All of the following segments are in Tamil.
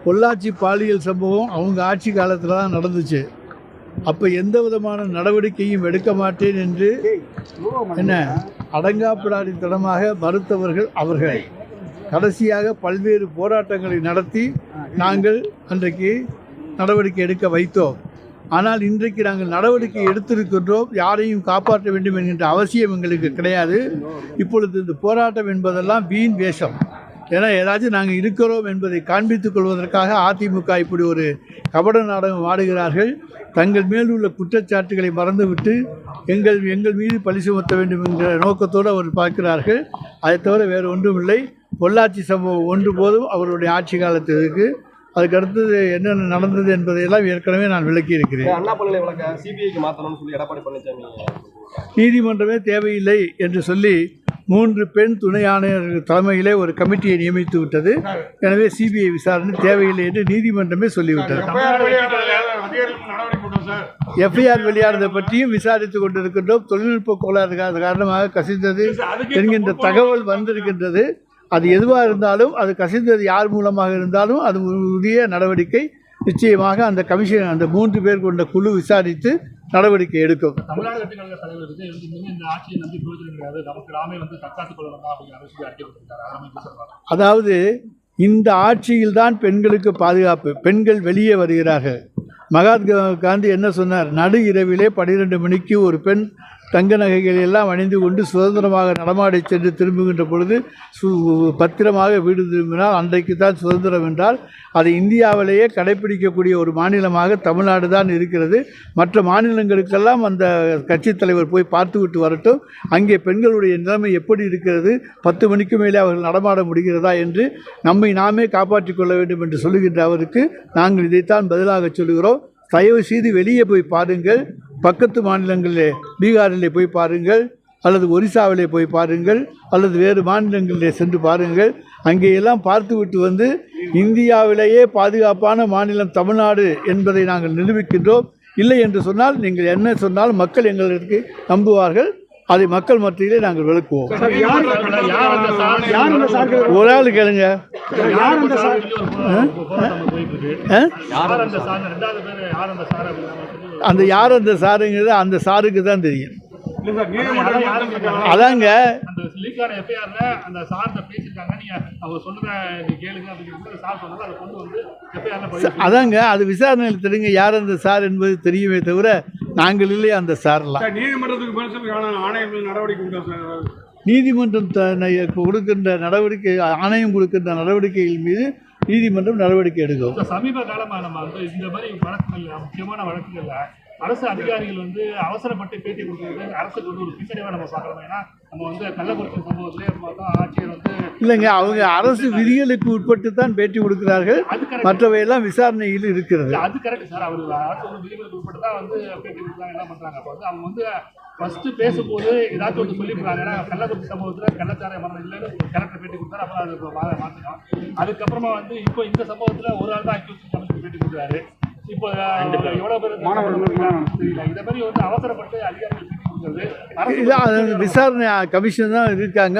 பொள்ளாச்சி பாலியல் சம்பவம் அவங்க ஆட்சி காலத்தில் தான் நடந்துச்சு. அப்போ எந்த விதமான நடவடிக்கையும் எடுக்க மாட்டேன் என்று அடங்காப்பிடாரித்தனமாக மறுத்தவர்கள் அவர்கள். கடைசியாக பல்வேறு போராட்டங்களை நடத்தி நாங்கள் அன்றைக்கு நடவடிக்கை எடுக்க வைத்தோம். ஆனால் இன்றைக்கு நாங்கள் நடவடிக்கை எடுத்திருக்கின்றோம். யாரையும் காப்பாற்ற வேண்டும் என்கின்ற அவசியம் எங்களுக்கு கிடையாது. இப்பொழுது இந்த போராட்டம் என்பதெல்லாம் வீண் வேஷம். ஏன்னா ஏதாச்சும் நாங்கள் இருக்கிறோம் என்பதை காண்பித்துக் கொள்வதற்காக அதிமுக இப்படி ஒரு கபட நாடகம் ஆடுகிறார்கள். தங்கள் மேல் உள்ள குற்றச்சாட்டுகளை மறந்துவிட்டு எங்கள் மீது பழி சுமத்த வேண்டும் என்கிற நோக்கத்தோடு அவர் பார்க்கிறார்கள். அதை தவிர வேறு ஒன்றும் இல்லை. பொள்ளாச்சி சம்பவம் ஒன்று போதும் அவருடைய ஆட்சி காலத்திற்கு. அதுக்கு அடுத்தது என்னென்ன நடந்தது என்பதையெல்லாம் ஏற்கனவே நான் விளக்கி இருக்கிறேன். நீதிமன்றமே தேவையில்லை என்று சொல்லி 3 பெண் துணை ஆணையர்கள் தலைமையிலே ஒரு கமிட்டியை நியமித்து விட்டது. எனவே சிபிஐ விசாரணை தேவையில்லை என்று நீதிமன்றமே சொல்லிவிட்டது. எஃப்ஐஆர் வெளியானதை பற்றியும் விசாரித்துக் கொண்டிருக்கின்றோம். தொழில்நுட்ப கோளாறு காரணமாக கசிந்தது என்கின்ற தகவல் வந்திருக்கின்றது. அது எதுவாக இருந்தாலும், அது கசிந்தது யார் மூலமாக இருந்தாலும் அது உரிய நடவடிக்கை நிச்சயமாக அந்த கமிஷன், அந்த 3 பேர் கொண்ட குழு விசாரித்து நடவடிக்கை எடுக்கும். அதாவது இந்த ஆட்சியில்தான் பெண்களுக்கு பாதுகாப்பு. பெண்கள் வெளியே வருகிறார்கள். மகாத்மா காந்தி என்ன சொன்னார்? நடு இரவிலே 12 மணிக்கு ஒரு பெண் தங்க நகைகள் எல்லாம் அணிந்து கொண்டு சுதந்திரமாக நடமாடி சென்று திரும்புகின்ற பொழுது பத்திரமாக வீடு திரும்பினால் அன்றைக்கு தான் சுதந்திரம் என்றால், அது இந்தியாவிலேயே கடைப்பிடிக்கக்கூடிய ஒரு மாநிலமாக தமிழ்நாடு தான் இருக்கிறது. மற்ற மாநிலங்களுக்கெல்லாம் அந்த கட்சித் தலைவர் போய் பார்த்துவிட்டு வரட்டும். அங்கே பெண்களுடைய நிலைமை எப்படி இருக்கிறது, 10 மணிக்கு மேலே அவர்கள் நடமாட முடிகிறதா என்று நம்மை நாமே காப்பாற்றிக் கொள்ள வேண்டும் என்று சொல்லுகின்ற அவருக்கு நாங்கள் இதைத்தான் பதிலாக சொல்கிறோம். தயவு செய்து வெளியே போய் பாருங்கள். பக்கத்து மாநிலங்களிலே, பீகாரிலே போய் பாருங்கள், அல்லது ஒரிசாவிலே போய் பாருங்கள், அல்லது வேறு மாநிலங்களிலே சென்று பாருங்கள். அங்கேயெல்லாம் பார்த்துவிட்டு வந்து இந்தியாவிலேயே பாதுகாப்பான மாநிலம் தமிழ்நாடு என்பதை நாங்கள் நிரூபிக்கின்றோம். இல்லை என்று சொன்னால் நீங்கள் என்ன சொன்னாலும் மக்கள் எங்களுக்கு நம்புவார்கள். அதை மக்கள் மத்தியிலே நாங்கள் விளக்குவோம். ஒரு ஆள் கேளுங்க. அந்த யார் அந்த சாருங்கிறது அந்த சாருக்கு தான் தெரியும். அதாங்க அதாங்க அது விசாரணையில் தெரியுங்க. யார் அந்த சார் என்பது தெரியுமே தவிர நாங்கள் இல்லை அந்த சார்லாம். நீதிமன்றம் கொடுக்கின்ற நடவடிக்கை, ஆணையம் கொடுக்கின்ற நடவடிக்கைகள் மீது நீதிமன்றம் நடவடிக்கை எடுக்கும். சமீப காலமாக நம்ம இந்த மாதிரி வழக்குகள், முக்கியமான வழக்குகள்ல அரசு அதிகாரிகள் அவசரப்பட்டு பேட்டி கொடுக்குறது அரசுக்கு ஒரு பின்னடைவாக நம்ம பார்க்கலாம். ஏன்னா நம்ம கள்ளக்குறிச்சி சம்பவத்திலே ஆட்சியர் இல்லைங்க, அவங்க அரசு விதிகளுக்கு உட்பட்டு தான் பேட்டி கொடுக்கிறார்கள். மற்றவையெல்லாம் விசாரணையில் இருக்கிறது. அது கரெக்ட் சார். அவர் அரசு விதிகளுக்கு உட்பட்டு தான் பேட்டி கொடுக்குறாங்க. என்ன பண்றாங்க? அப்போ அவங்க ஃபர்ஸ்ட் பேசும்போது ஏதாச்சும் ஒன்று சொல்லிவிடுறாங்க. ஏன்னா கள்ளக்குறிச்சி சம்பவத்தில் கள்ளச்சாராய மரணம் இல்லைன்னு கரெக்டாக பேட்டி கொடுத்தாரு. அப்புறம் அது மாற்றினோம். அதுக்கப்புறமா இப்போ இந்த சம்பவத்தில் ஒரு ஆள் தான் அக்யூஸ் கமிஷன் பேட்டி கொடுக்குறாரு. இப்போ எவ்வளோ பேர் தெரியல. இதை மாதிரி அவசரப்பட்டு அதிகாரிகள் பேட்டி கொடுக்குறது. விசாரணை கமிஷன் தான் இருக்காங்க.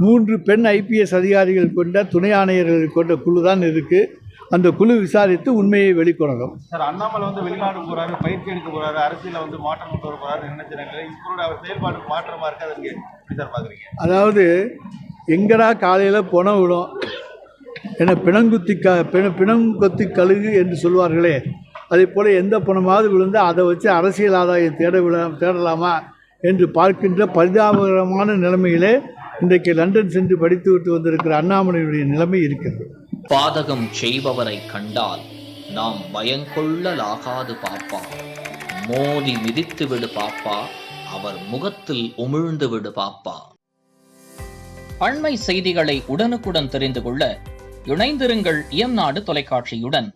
3 பெண் ஐபிஎஸ் அதிகாரிகள் கொண்ட துணை ஆணையர்கள் கொண்ட குழு தான் இருக்குது. அந்த குழு விசாரித்து உண்மையை வெளிக்கொணரும். சார், அண்ணாமலை வெளிநாடு போறாரு, பயிற்சி எடுக்க போறாரு, அரசியல மாற்றம் கொண்டு வர போறாரு நினைச்சாங்க. இப்போட அவர் செயல்பாடு மாற்றமா இருக்கு. அதுக்கு எப்படி சார் பாக்குறீங்க? அதாவது எங்கடா காலையில் பணம் விடும், என பிணங்குத்தி கழுகு என்று சொல்வார்களே, அதே போல் எந்த பணமாவது விழுந்து அதை வச்சு அரசியல் ஆதாயம் தேடலாமா என்று பார்க்கின்ற பரிதாபகரமான நிலைமையிலே இன்றைக்கு லண்டன் சென்று படித்துவிட்டு வந்திருக்கிற அண்ணாமலையுடைய நிலைமை இருக்கிறது. பாதகம் செய்பவரை கண்டால் நாம் பயங்கொள்ளலாகாது பாப்பா. மோதி மிதித்து விடு பாப்பா, அவர் முகத்தில் உமிழ்ந்து விடு பாப்பா. அண்மை செய்திகளை உடனுக்குடன் தெரிந்து கொள்ள இணைந்திருங்கள் இயம்நாடு தொலைக்காட்சியுடன்.